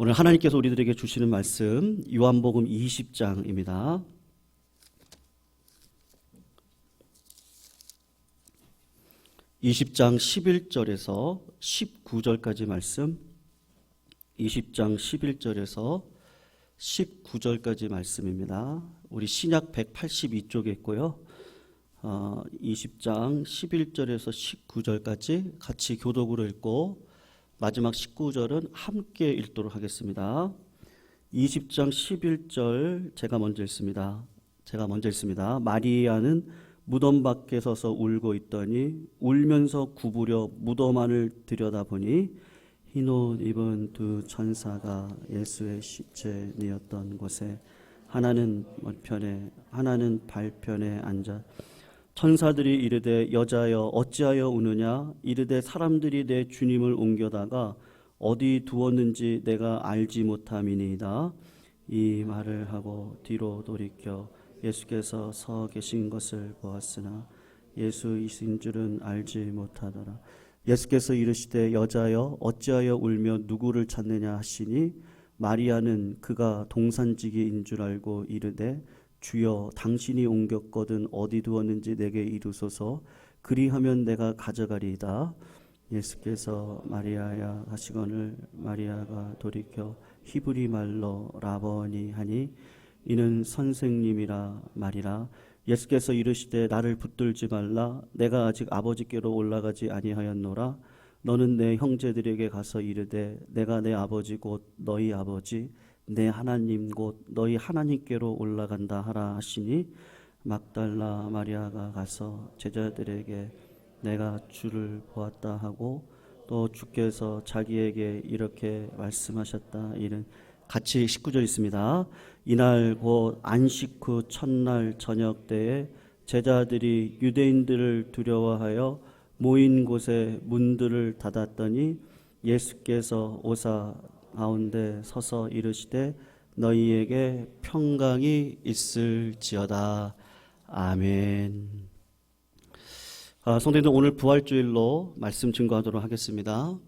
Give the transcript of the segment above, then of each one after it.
오늘 하나님께서 우리들에게 주시는 말씀 요한복음 20장입니다. (20장) 11절에서 19절까지 말씀, 20장 11절에서 19절까지 말씀입니다. 우리 신약 182쪽에 있고요. 20장 11절에서 19절까지 같이 교독으로 읽고 마지막 19절은 함께 읽도록 하겠습니다. 20장 11절 제가 먼저 읽습니다. 마리아는 무덤 밖에 서서 울고 있더니 울면서 구부려 무덤 안을 들여다보니 흰 옷 입은 두 천사가 예수의 시체 뉘었던 곳에 하나는 머리편에 하나는 발편에 앉아 천사들이 이르되 여자여 어찌하여 우느냐 이르되 사람들이 내 주님을 옮겨다가 어디 두었는지 내가 알지 못함이니이다. 이 말을 하고 뒤로 돌이켜 예수께서 서 계신 것을 보았으나 예수이신 줄은 알지 못하더라. 예수께서 이르시되 여자여 어찌하여 울며 누구를 찾느냐 하시니 마리아는 그가 동산지기인 줄 알고 이르되 주여 당신이 옮겼거든 어디 두었는지 내게 이루소서. 그리하면 내가 가져가리이다. 예수께서 마리아야 하시거늘 마리아가 돌이켜 히브리 말로 라보니 하니 이는 선생님이라 말이라. 예수께서 이르시되 나를 붙들지 말라. 내가 아직 아버지께로 올라가지 아니하였노라. 너는 내 형제들에게 가서 이르되 내가 내 아버지 곧 너희 아버지 내 하나님 곧 너희 하나님께로 올라간다 하라 하시니 막달라 마리아가 가서 제자들에게 내가 주를 보았다 하고 또 주께서 자기에게 이렇게 말씀하셨다 이는 같이 19절 있습니다. 이날 곧 안식 후 첫날 저녁 때에 제자들이 유대인들을 두려워하여 모인 곳에 문들을 닫았더니 예수께서 오사 가운데 서서 이르시되 너희에게 평강이 있을지어다. 아멘. 성도님들 오늘 부활주일로 말씀 증거하도록 하겠습니다.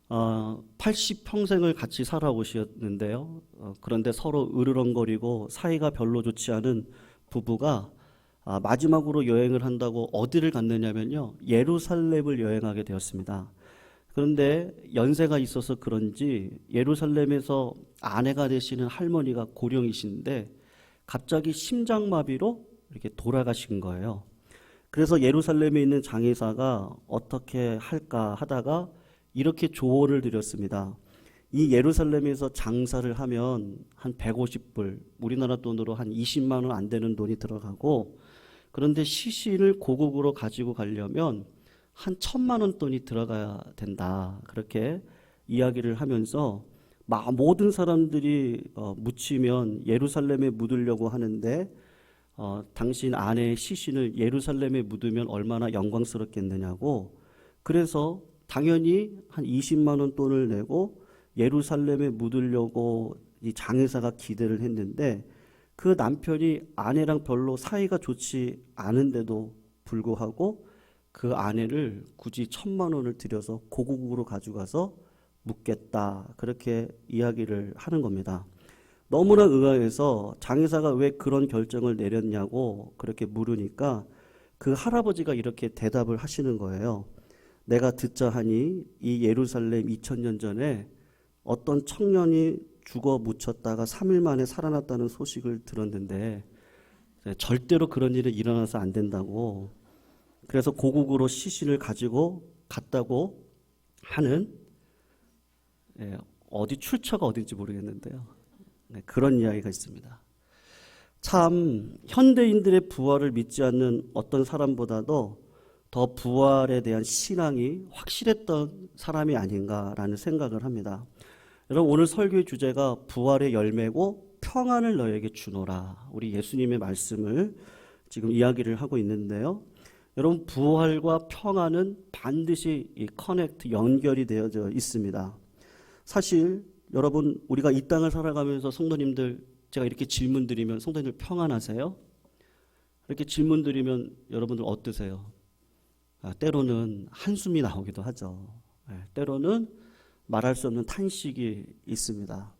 80평생을 같이 살아오셨는데요. 그런데 서로 으르렁거리고 사이가 별로 좋지 않은 부부가 마지막으로 여행을 한다고 어디를 갔느냐면요. 예루살렘을 여행하게 되었습니다. 그런데 연세가 있어서 그런지 예루살렘에서 아내가 되시는 할머니가 고령이신데 갑자기 심장마비로 이렇게 돌아가신 거예요. 그래서 예루살렘에 있는 장의사가 어떻게 할까 하다가 이렇게 조언을 드렸습니다. 이 예루살렘에서 장사를 하면 한 150불, 우리나라 돈으로 한 20만 원 안 되는 돈이 들어가고, 그런데 시신을 고국으로 가지고 가려면 한 1,000만 원 돈이 들어가야 된다. 그렇게 이야기를 하면서 모든 사람들이 묻히면 예루살렘에 묻으려고 하는데 당신 아내의 시신을 예루살렘에 묻으면 얼마나 영광스럽겠느냐고. 그래서 당연히 한 20만 원 돈을 내고 예루살렘에 묻으려고 이 장의사가 기대를 했는데 그 남편이 아내랑 별로 사이가 좋지 않은데도 불구하고 그 아내를 굳이 1,000만 원을 들여서 고국으로 가져가서 묻겠다. 그렇게 이야기를 하는 겁니다. 너무나 의아해서 장의사가 왜 그런 결정을 내렸냐고 그렇게 물으니까 그 할아버지가 이렇게 대답을 하시는 거예요. 내가 듣자 하니 이 예루살렘 2000년 전에 어떤 청년이 죽어 묻혔다가 3일 만에 살아났다는 소식을 들었는데 절대로 그런 일이 일어나서 안 된다고. 그래서 고국으로 시신을 가지고 갔다고 하는 어디 출처가 어딘지 모르겠는데요. 그런 이야기가 있습니다. 참 현대인들의 부활을 믿지 않는 어떤 사람보다도 더 부활에 대한 신앙이 확실했던 사람이 아닌가라는 생각을 합니다. 여러분 오늘 설교의 주제가 부활의 열매고 평안을 너에게 주노라. 우리 예수님의 말씀을 지금 이야기를 하고 있는데요. 여러분 부활과 평안은 반드시 이 커넥트 연결이 되어져 있습니다. 사실 여러분 우리가 이 땅을 살아가면서 성도님들 제가 이렇게 질문 드리면 성도님들 평안하세요? 이렇게 질문 드리면 여러분들 어떠세요? 때로는 한숨이 나오기도 하죠. 때로는 말할 수 없는 탄식이 있습니다.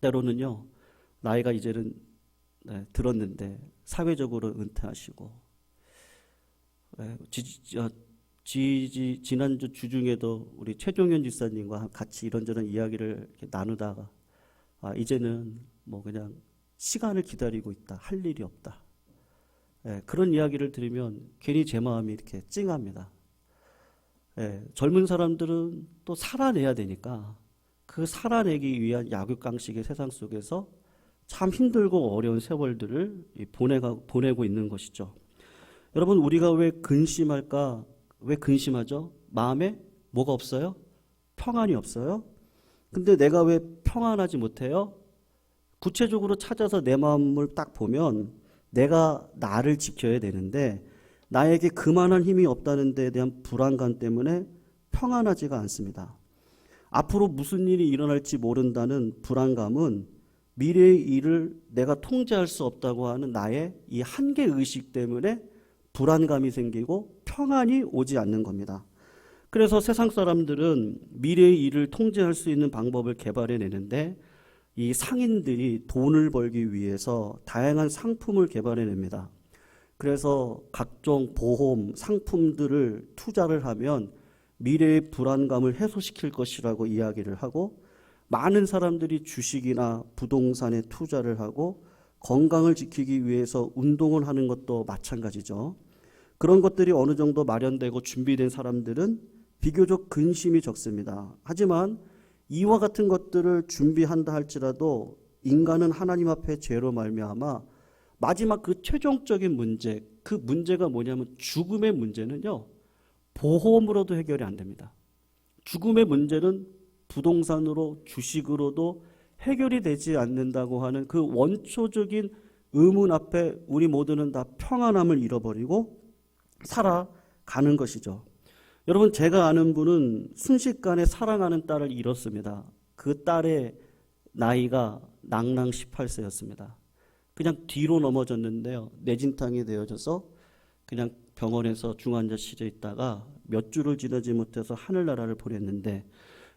때로는요, 나이가 이제는 들었는데 사회적으로 은퇴하시고, 지난주 주중에도 우리 최종현 지사님과 같이 이런저런 이야기를 이렇게 나누다가 이제는 뭐 그냥 시간을 기다리고 있다, 할 일이 없다. 그런 이야기를 들으면 괜히 제 마음이 이렇게 찡합니다. 젊은 사람들은 또 살아내야 되니까 그 살아내기 위한 약육강식의 세상 속에서 참 힘들고 어려운 세월들을 보내고 있는 것이죠. 여러분, 우리가 왜 근심할까? 왜 근심하죠? 마음에 뭐가 없어요? 평안이 없어요? 근데 내가 왜 평안하지 못해요? 구체적으로 찾아서 내 마음을 딱 보면 내가 나를 지켜야 되는데 나에게 그만한 힘이 없다는 데에 대한 불안감 때문에 평안하지가 않습니다. 앞으로 무슨 일이 일어날지 모른다는 불안감은 미래의 일을 내가 통제할 수 없다고 하는 나의 이 한계의식 때문에 불안감이 생기고 평안이 오지 않는 겁니다. 그래서 세상 사람들은 미래의 일을 통제할 수 있는 방법을 개발해내는데 이 상인들이 돈을 벌기 위해서 다양한 상품을 개발해냅니다. 그래서 각종 보험, 상품들을 투자를 하면 미래의 불안감을 해소시킬 것이라고 이야기를 하고 많은 사람들이 주식이나 부동산에 투자를 하고 건강을 지키기 위해서 운동을 하는 것도 마찬가지죠. 그런 것들이 어느 정도 마련되고 준비된 사람들은 비교적 근심이 적습니다. 하지만 이와 같은 것들을 준비한다 할지라도 인간은 하나님 앞에 죄로 말미암아 마지막 그 최종적인 문제, 그 문제가 뭐냐면 죽음의 문제는요, 보험으로도 해결이 안 됩니다. 죽음의 문제는 부동산으로, 주식으로도 해결이 되지 않는다고 하는 그 원초적인 의문 앞에 우리 모두는 다 평안함을 잃어버리고 살아가는 것이죠. 여러분, 제가 아는 분은 순식간에 사랑하는 딸을 잃었습니다. 그 딸의 나이가 낭낭 18세였습니다. 그냥 뒤로 넘어졌는데요, 뇌진탕이 되어져서 그냥 병원에서 중환자실에 있다가 몇 주를 지나지 못해서 하늘나라를 보냈는데,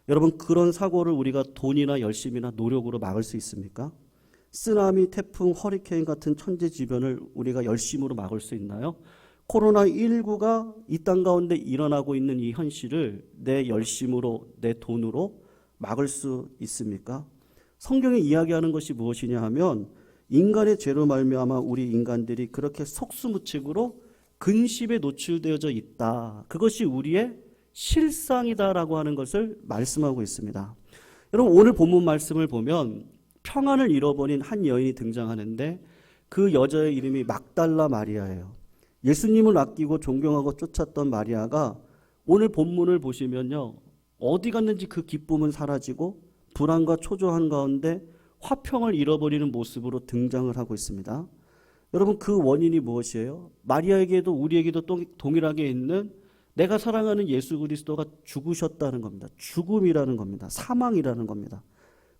여러분, 그런 사고를 우리가 돈이나 열심이나 노력으로 막을 수 있습니까? 쓰나미, 태풍, 허리케인 같은 천재지변을 우리가 열심으로 막을 수 있나요? 코로나19가 이 땅 가운데 일어나고 있는 이 현실을 내 열심으로, 내 돈으로 막을 수 있습니까? 성경이 이야기하는 것이 무엇이냐 하면 인간의 죄로 말미암아 우리 인간들이 그렇게 속수무책으로 근심에 노출되어져 있다. 그것이 우리의 실상이다라고 하는 것을 말씀하고 있습니다. 여러분, 오늘 본문 말씀을 보면 평안을 잃어버린 한 여인이 등장하는데 그 여자의 이름이 막달라 마리아예요. 예수님을 아끼고 존경하고 쫓았던 마리아가 오늘 본문을 보시면요, 어디 갔는지 그 기쁨은 사라지고 불안과 초조한 가운데 화평을 잃어버리는 모습으로 등장을 하고 있습니다. 여러분, 그 원인이 무엇이에요? 마리아에게도 우리에게도 동일하게 있는 내가 사랑하는 예수 그리스도가 죽으셨다는 겁니다. 죽음이라는 겁니다. 사망이라는 겁니다.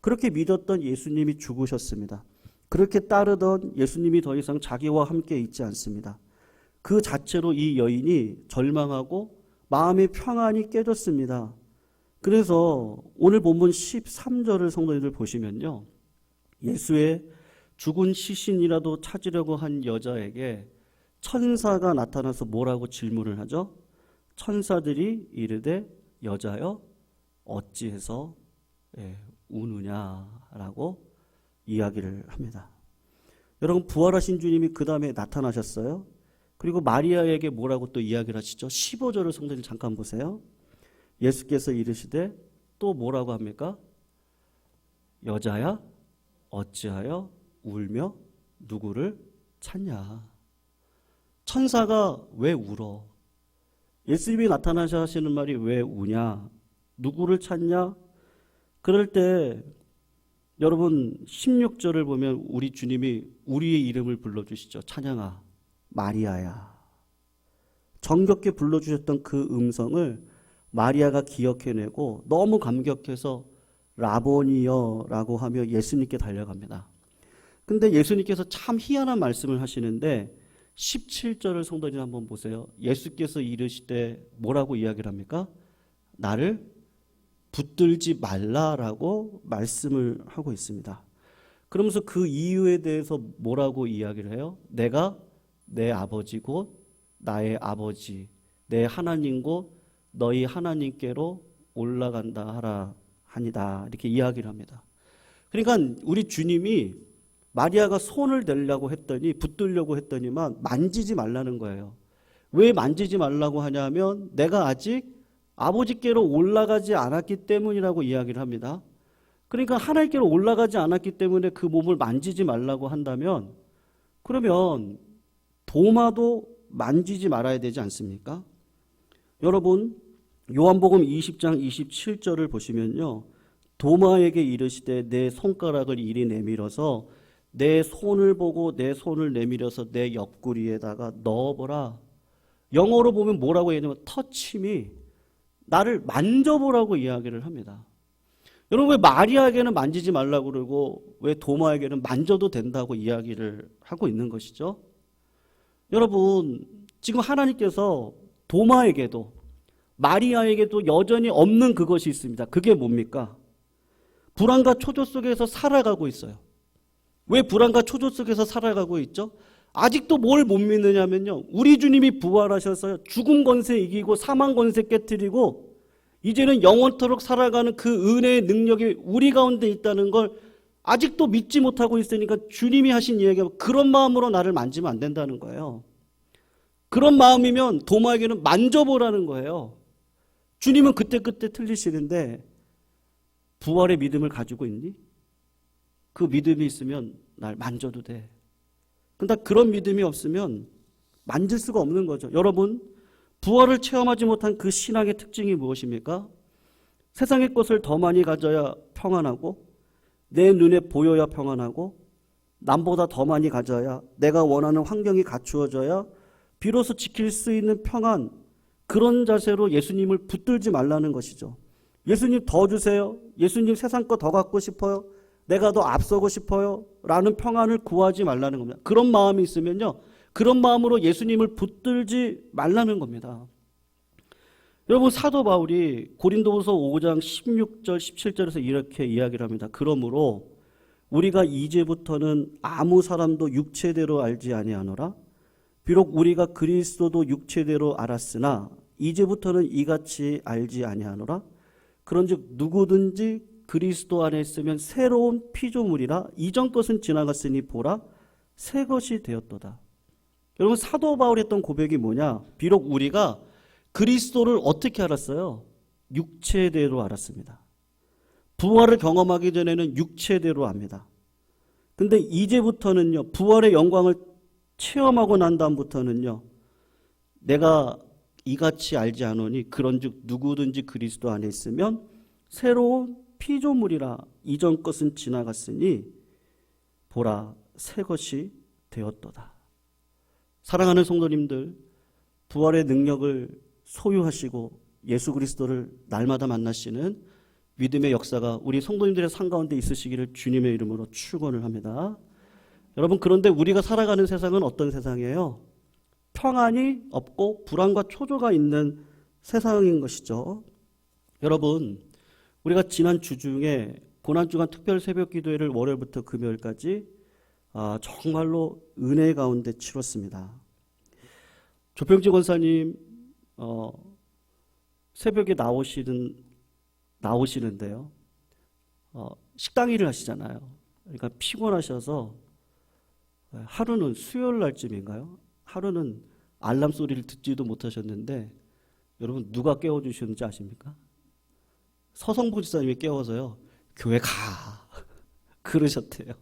그렇게 믿었던 예수님이 죽으셨습니다. 그렇게 따르던 예수님이 더 이상 자기와 함께 있지 않습니다. 그 자체로 이 여인이 절망하고 마음의 평안이 깨졌습니다. 그래서 오늘 본문 13절을 성도님들 보시면요, 예수의 죽은 시신이라도 찾으려고 한 여자에게 천사가 나타나서 뭐라고 질문을 하죠? 천사들이 이르되 여자여 어찌해서 우느냐라고 이야기를 합니다. 여러분, 부활하신 주님이 그 다음에 나타나셨어요. 그리고 마리아에게 뭐라고 또 이야기를 하시죠? 15절을 성도님 잠깐 보세요. 예수께서 이르시되 또 뭐라고 합니까? 여자야 어찌하여 울며 누구를 찾냐? 천사가 왜 울어? 예수님이 나타나셔 하시는 말이 왜 우냐? 누구를 찾냐? 그럴 때 여러분 16절을 보면 우리 주님이 우리의 이름을 불러주시죠. 찬양아 마리아야. 정겹게 불러주셨던 그 음성을 마리아가 기억해내고 너무 감격해서 라보니여라고 하며 예수님께 달려갑니다. 근데 예수님께서 참 희한한 말씀을 하시는데 17절을 성도님 한번 보세요. 예수께서 이르시되 뭐라고 이야기를 합니까? 나를 붙들지 말라라고 말씀을 하고 있습니다. 그러면서 그 이유에 대해서 뭐라고 이야기를 해요? 내가 내 아버지 곧 나의 아버지 내 하나님 곧 너희 하나님께로 올라간다 하라 하니다 이렇게 이야기를 합니다. 그러니까 우리 주님이 마리아가 손을 대려고 했더니 붙들려고 했더니만 만지지 말라는 거예요. 왜 만지지 말라고 하냐면 내가 아직 아버지께로 올라가지 않았기 때문이라고 이야기를 합니다. 그러니까 하나님께로 올라가지 않았기 때문에 그 몸을 만지지 말라고 한다면 그러면 도마도 만지지 말아야 되지 않습니까? 여러분 요한복음 20장 27절을 보시면요. 도마에게 이르시되 내 손가락을 이리 내밀어서 내 손을 보고 내 손을 내밀어서 내 옆구리에다가 넣어보라. 영어로 보면 뭐라고 얘기하냐면 터치미 나를 만져보라고 이야기를 합니다. 여러분 왜 마리아에게는 만지지 말라고 그러고 왜 도마에게는 만져도 된다고 이야기를 하고 있는 것이죠? 여러분 지금 하나님께서 도마에게도 마리아에게도 여전히 없는 그것이 있습니다. 그게 뭡니까? 불안과 초조 속에서 살아가고 있어요. 왜 불안과 초조 속에서 살아가고 있죠? 아직도 뭘 못 믿느냐면요. 우리 주님이 부활하셔서 죽은 권세 이기고 사망 권세 깨뜨리고 이제는 영원토록 살아가는 그 은혜의 능력이 우리 가운데 있다는 걸 아직도 믿지 못하고 있으니까 주님이 하신 이야기가 그런 마음으로 나를 만지면 안 된다는 거예요. 그런 마음이면 도마에게는 만져보라는 거예요. 주님은 그때 틀리시는데 부활의 믿음을 가지고 있니? 그 믿음이 있으면 날 만져도 돼. 근데 그런 믿음이 없으면 만질 수가 없는 거죠. 여러분 부활을 체험하지 못한 그 신앙의 특징이 무엇입니까? 세상의 것을 더 많이 가져야 평안하고 내 눈에 보여야 평안하고 남보다 더 많이 가져야 내가 원하는 환경이 갖추어져야 비로소 지킬 수 있는 평안 그런 자세로 예수님을 붙들지 말라는 것이죠. 예수님 더 주세요. 예수님 세상 거 더 갖고 싶어요. 내가 더 앞서고 싶어요. 라는 평안을 구하지 말라는 겁니다. 그런 마음이 있으면요. 그런 마음으로 예수님을 붙들지 말라는 겁니다. 여러분 사도 바울이 고린도후서 5장 16절 17절에서 이렇게 이야기를 합니다. 그러므로 우리가 이제부터는 아무 사람도 육체대로 알지 아니하노라. 비록 우리가 그리스도도 육체대로 알았으나 이제부터는 이같이 알지 아니하노라. 그런즉 누구든지 그리스도 안에 있으면 새로운 피조물이라 이전 것은 지나갔으니 보라 새 것이 되었도다. 여러분 사도 바울이 했던 고백이 뭐냐? 비록 우리가 그리스도를 어떻게 알았어요? 육체대로 알았습니다. 부활을 경험하기 전에는 육체대로 압니다. 근데 이제부터는요. 부활의 영광을 체험하고 난 다음부터는요. 내가 이같이 알지 않으니 그런즉 누구든지 그리스도 안에 있으면 새로운 피조물이라 이전 것은 지나갔으니 보라 새 것이 되었도다. 사랑하는 성도님들 부활의 능력을 소유하시고 예수 그리스도를 날마다 만나시는 믿음의 역사가 우리 성도님들의 삶 가운데 있으시기를 주님의 이름으로 축원을 합니다. 여러분 그런데 우리가 살아가는 세상은 어떤 세상이에요? 평안이 없고 불안과 초조가 있는 세상인 것이죠. 여러분 우리가 지난 주 중에 고난주간 특별 새벽 기도회를 월요일부터 금요일까지 정말로 은혜 가운데 치렀습니다. 조평지 권사님 새벽에 나오시는데요. 식당 일을 하시잖아요. 그러니까 피곤하셔서 하루는 수요일 날쯤인가요? 하루는 알람 소리를 듣지도 못하셨는데 여러분 누가 깨워주셨는지 아십니까? 서성부 지사님이 깨워서요. 교회 가 그러셨대요.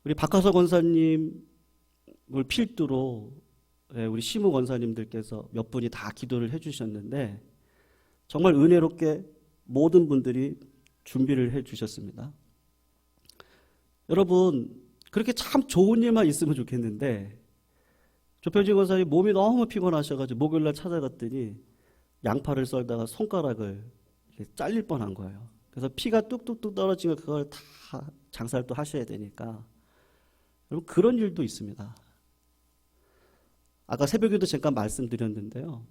우리 박하서 권사님을 필두로 우리 시무 권사님들께서 몇 분이 다 기도를 해주셨는데 정말 은혜롭게 모든 분들이 준비를 해주셨습니다. 여러분 그렇게 참 좋은 일만 있으면 좋겠는데 조평진 권사님 몸이 너무 피곤하셔가지고 목요일날 찾아갔더니 양파를 썰다가 손가락을 잘릴 뻔한 거예요. 그래서 피가 뚝뚝뚝 떨어지면 그걸 다 장사를 또 하셔야 되니까 여러분 그런 일도 있습니다. 아까 새벽에도 잠깐 말씀드렸는데요.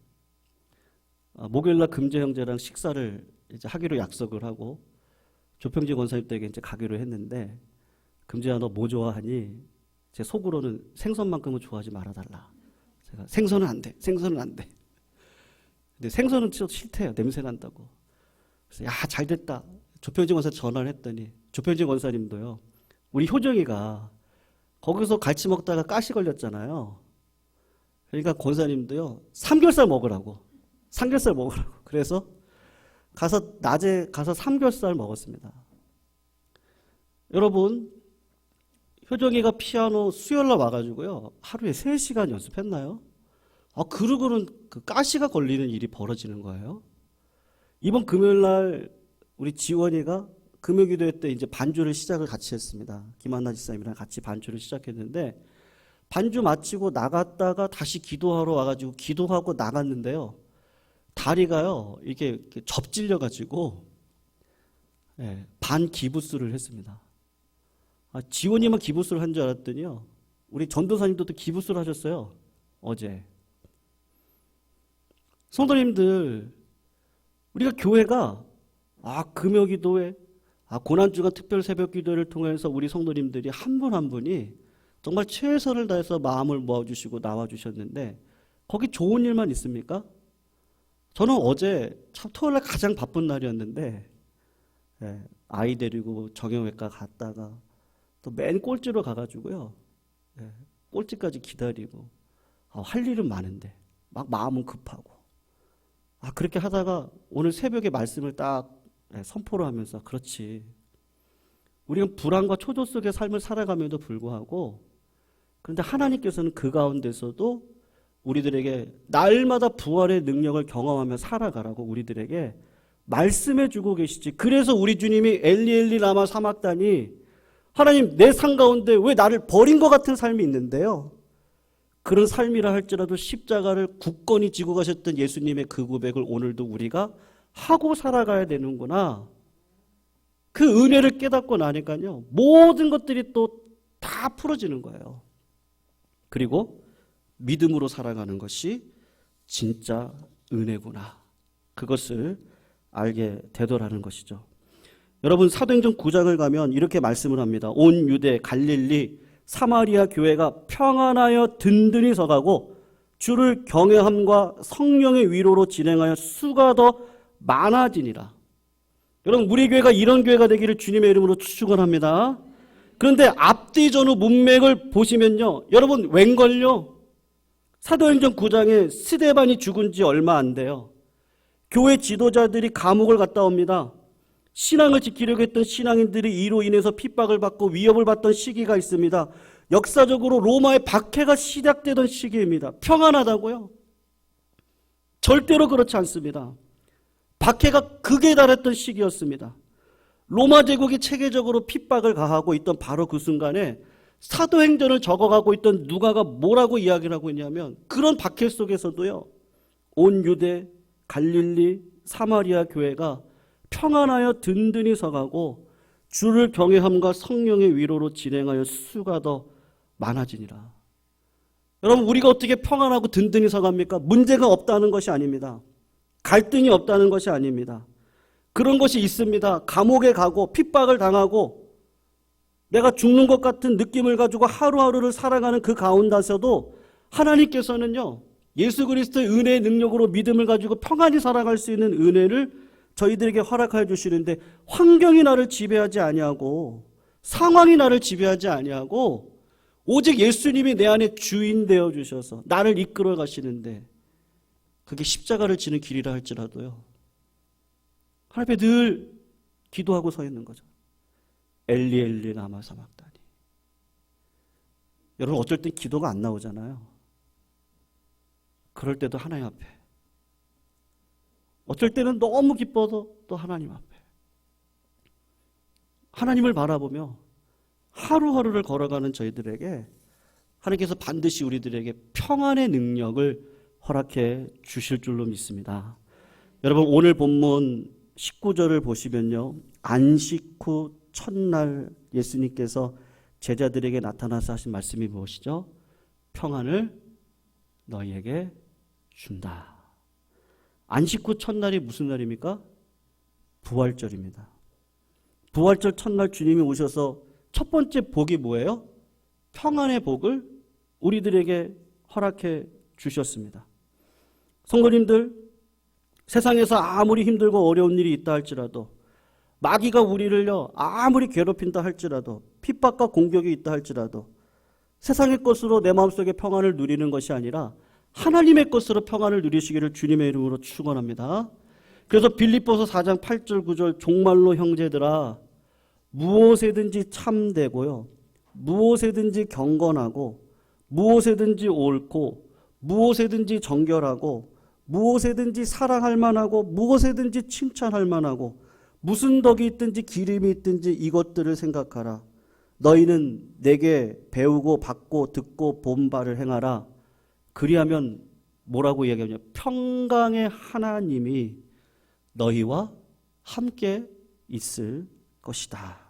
목요일날 금재 형제랑 식사를 이제 하기로 약속을 하고 조평지 권사님 댁에 이제 가기로 했는데, 금재야 너 뭐 좋아하니? 제 속으로는 생선만큼은 좋아하지 말아달라. 제가 생선은 안 돼. 생선은 안 돼. 근데 생선은 진짜 싫대요. 냄새 난다고. 그래서 야, 잘 됐다. 조평지 권사 전화를 했더니 조평지 권사님도요. 우리 효정이가 거기서 같이 먹다가 가시 걸렸잖아요. 그러니까 권사님도요. 삼겹살 먹으라고. 그래서 낮에 가서 삼겹살 먹었습니다. 여러분, 효정이가 피아노 수요일날 와가지고요. 하루에 3시간 연습했나요? 그러고는 그 가시가 걸리는 일이 벌어지는 거예요. 이번 금요일날 우리 지원이가 금요기도회 때 이제 반주를 시작을 같이 했습니다. 김한나 지사님이랑 같이 반주를 시작했는데, 반주 마치고 나갔다가 다시 기도하러 와가지고 기도하고 나갔는데요. 다리가요, 이게 접질려가지고, 반기부스를 했습니다. 지원이만 기부스를 한 줄 알았더니요. 우리 전도사님도 또 기부스를 하셨어요. 어제. 성도님들, 우리가 교회가, 금요기도회, 고난주간 특별 새벽 기도회를 통해서 우리 성도님들이 한 분 한 분이 정말 최선을 다해서 마음을 모아주시고 나와주셨는데, 거기 좋은 일만 있습니까? 저는 어제 참 토요일날 가장 바쁜 날이었는데, 아이 데리고 정형외과 갔다가 또 맨 꼴찌로 가가지고요, 꼴찌까지 기다리고, 할 일은 많은데 막 마음은 급하고, 그렇게 하다가 오늘 새벽에 말씀을 딱 선포를 하면서, 그렇지, 우리는 불안과 초조 속의 삶을 살아감에도 불구하고, 그런데 하나님께서는 그 가운데서도 우리들에게 날마다 부활의 능력을 경험하며 살아가라고 우리들에게 말씀해 주고 계시지. 그래서 우리 주님이 엘리 엘리 라마 사막다니, 하나님 내 삶 가운데 왜 나를 버린 것 같은 삶이 있는데요, 그런 삶이라 할지라도 십자가를 굳건히 지고 가셨던 예수님의 그 고백을 오늘도 우리가 하고 살아가야 되는구나. 그 은혜를 깨닫고 나니까요, 모든 것들이 또 다 풀어지는 거예요. 그리고 믿음으로 살아가는 것이 진짜 은혜구나. 그것을 알게 되더라는 것이죠. 여러분, 사도행전 9장을 가면 이렇게 말씀을 합니다. 온 유대, 갈릴리, 사마리아 교회가 평안하여 든든히 서가고 주를 경외함과 성령의 위로로 진행하여 수가 더 많아지니라. 여러분, 우리 교회가 이런 교회가 되기를 주님의 이름으로 축원합니다. 그런데 앞뒤 전후 문맥을 보시면요, 여러분, 웬걸요? 사도행전 9장에 스데반이 죽은 지 얼마 안 돼요. 교회 지도자들이 감옥을 갔다 옵니다. 신앙을 지키려고 했던 신앙인들이 이로 인해서 핍박을 받고 위협을 받던 시기가 있습니다. 역사적으로 로마의 박해가 시작되던 시기입니다. 평안하다고요? 절대로 그렇지 않습니다. 박해가 극에 달했던 시기였습니다. 로마 제국이 체계적으로 핍박을 가하고 있던 바로 그 순간에 사도행전을 적어가고 있던 누가가 뭐라고 이야기를 하고 있냐면, 그런 박해 속에서도요, 온 유대, 갈릴리, 사마리아 교회가 평안하여 든든히 서가고 주를 경외함과 성령의 위로로 진행하여 수가 더 많아지니라. 여러분, 우리가 어떻게 평안하고 든든히 서갑니까? 문제가 없다는 것이 아닙니다. 갈등이 없다는 것이 아닙니다. 그런 것이 있습니다. 감옥에 가고 핍박을 당하고 내가 죽는 것 같은 느낌을 가지고 하루하루를 살아가는 그 가운데서도 하나님께서는요, 예수 그리스도의 은혜의 능력으로 믿음을 가지고 평안히 살아갈 수 있는 은혜를 저희들에게 허락하여 주시는데, 환경이 나를 지배하지 아니하고 상황이 나를 지배하지 아니하고 오직 예수님이 내 안에 주인 되어 주셔서 나를 이끌어 가시는데, 그게 십자가를 지는 길이라 할지라도요, 하나님 앞에 늘 기도하고 서 있는 거죠. 엘리 엘리 라마 사막다니. 여러분, 어쩔 땐 기도가 안 나오잖아요. 그럴 때도 하나님 앞에, 어쩔 때는 너무 기뻐도 또 하나님 앞에, 하나님을 바라보며 하루하루를 걸어가는 저희들에게 하나님께서 반드시 우리들에게 평안의 능력을 허락해 주실 줄로 믿습니다. 여러분, 오늘 본문 19절을 보시면요, 안식 후 첫날 예수님께서 제자들에게 나타나서 하신 말씀이 무엇이죠? 평안을 너희에게 준다. 안식 후 첫날이 무슨 날입니까? 부활절입니다. 부활절 첫날 주님이 오셔서 첫 번째 복이 뭐예요? 평안의 복을 우리들에게 허락해 주셨습니다. 성도님들, 세상에서 아무리 힘들고 어려운 일이 있다 할지라도, 마귀가 우리를요 아무리 괴롭힌다 할지라도, 핍박과 공격이 있다 할지라도 세상의 것으로 내 마음속에 평안을 누리는 것이 아니라 하나님의 것으로 평안을 누리시기를 주님의 이름으로 축원합니다. 그래서 빌립보서 4장 8절 9절 종말로 형제들아 무엇에든지 참되고요, 무엇에든지 경건하고, 무엇에든지 옳고, 무엇에든지 정결하고, 무엇에든지 사랑할 만하고, 무엇에든지 칭찬할 만하고, 무슨 덕이 있든지 기림이 있든지 이것들을 생각하라. 너희는 내게 배우고 받고 듣고 본 바를 행하라. 그리하면 뭐라고 얘기하냐? 평강의 하나님이 너희와 함께 있을 것이다.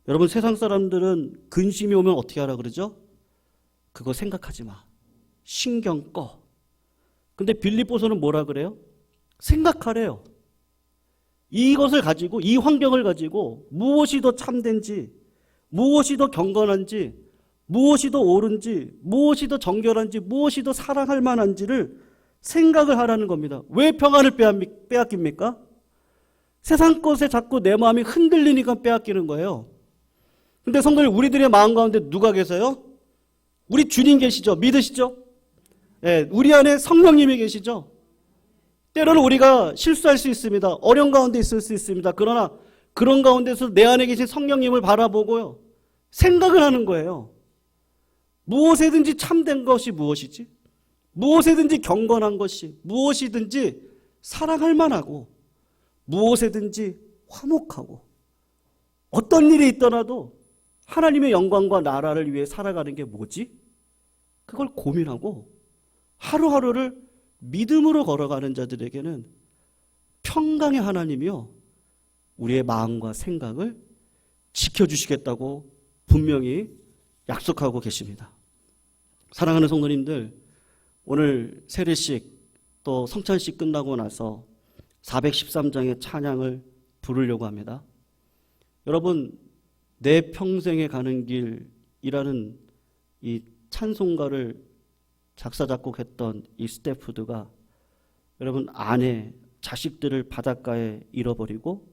여러분, 세상 사람들은 근심이 오면 어떻게 하라 그러죠? 그거 생각하지 마. 신경 꺼. 근데 빌립보서는 뭐라 그래요? 생각하래요. 이것을 가지고, 이 환경을 가지고 무엇이 더 참된지, 무엇이 더 경건한지, 무엇이 더 옳은지, 무엇이 더 정결한지, 무엇이 더 사랑할 만한지를 생각을 하라는 겁니다. 왜 평안을 빼앗깁니까? 세상 것에 자꾸 내 마음이 흔들리니까 빼앗기는 거예요. 근데 성도님, 우리들의 마음 가운데 누가 계세요? 우리 주님 계시죠? 믿으시죠? 네, 우리 안에 성령님이 계시죠? 때로는 우리가 실수할 수 있습니다. 어려운 가운데 있을 수 있습니다. 그러나 그런 가운데서 내 안에 계신 성령님을 바라보고요, 생각을 하는 거예요. 무엇에든지 참된 것이 무엇이지? 무엇에든지 경건한 것이, 무엇이든지 사랑할 만하고, 무엇에든지 화목하고, 어떤 일이 있더라도 하나님의 영광과 나라를 위해 살아가는 게 뭐지? 그걸 고민하고 하루하루를 믿음으로 걸어가는 자들에게는 평강의 하나님이요, 우리의 마음과 생각을 지켜주시겠다고 분명히 약속하고 계십니다. 사랑하는 성도님들, 오늘 세례식 또 성찬식 끝나고 나서 413장의 찬양을 부르려고 합니다. 여러분, 내 평생에 가는 길이라는 이 찬송가를 작사 작곡했던 이 스태프드가 여러분 아내, 자식들을 바닷가에 잃어버리고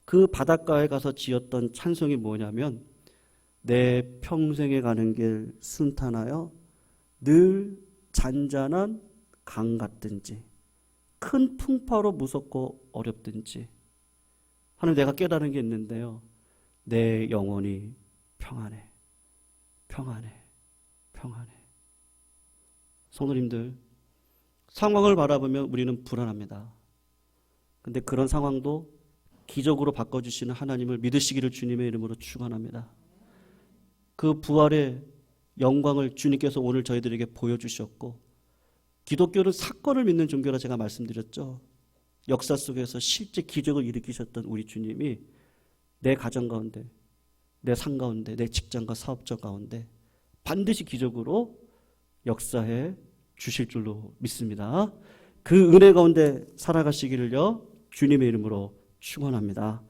그 바닷가에 가서 지었던 찬송이 뭐냐면, 내 평생에 가는 길 순탄하여 늘 잔잔한 강 같든지 큰 풍파로 무섭고 어렵든지, 하나님, 내가 깨달은 게 있는데요, 내 영혼이 평안해, 평안해, 평안해. 성도님들, 상황을 바라보면 우리는 불안합니다. 근데 그런 상황도 기적으로 바꿔주시는 하나님을 믿으시기를 주님의 이름으로 축원합니다. 그 부활의 영광을 주님께서 오늘 저희들에게 보여주셨고, 기독교는 사건을 믿는 종교라 제가 말씀드렸죠. 역사 속에서 실제 기적을 일으키셨던 우리 주님이 내 가정 가운데, 내 삶 가운데, 내 직장과 사업자 가운데 반드시 기적으로 역사해 주실 줄로 믿습니다. 그 은혜 가운데 살아가시기를요, 주님의 이름으로 축원합니다.